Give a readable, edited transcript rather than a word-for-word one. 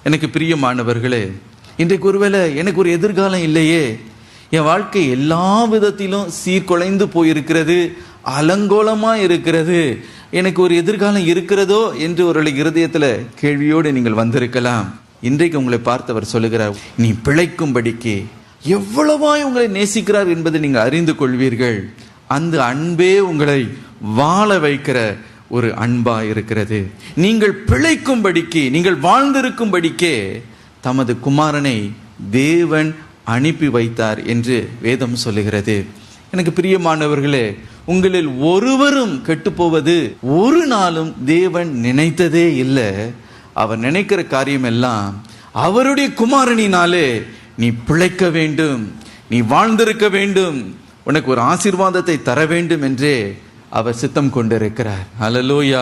எனக்கு பிரியமானவர்களே, இன்றைக்கு ஒருவேளை எனக்கு ஒரு எதிர்காலம் இல்லையே, என் வாழ்க்கை எல்லா விதத்திலும் சீர்குலைந்து போயிருக்கிறது, அலங்கோலமா இருக்கிறது, எனக்கு ஒரு எதிர்காலம் இருக்கிறதோ என்று ஒரு இருதயத்தில் கேள்வியோடு நீங்கள் வந்திருக்கலாம். இன்றைக்கு உங்களை பார்த்தவர் சொல்லுகிறார், நீ பிழைக்கும்படிக்கு எவ்வளவாய் உங்களை நேசிக்கிறார் என்பதை நீங்கள் அறிந்து கொள்வீர்கள். அந்த அன்பே உங்களை வாழ வைக்கிற ஒரு அன்பா இருக்கிறது. நீங்கள் பிழைக்கும்படிக்கு, நீங்கள் வாழ்ந்திருக்கும்படிக்கே தமது குமாரனை தேவன் அனுப்பி வைத்தார் என்று வேதம் சொல்லுகிறது. எனக்கு பிரியமானவர்களே, உங்களில் ஒருவரும் கெட்டுப்போவது ஒரு நாளும் தேவன் நினைத்ததே இல்லை. அவர் நினைக்கிற காரியம் எல்லாம் அவருடைய குமாரனினாலே நீ பிழைக்க வேண்டும், நீ வாழ்ந்திருக்க வேண்டும், உனக்கு ஒரு ஆசீர்வாதத்தை தர வேண்டும் என்றே அவர் சித்தம் கொண்டிருக்கிறார். ஹல்லேலூயா.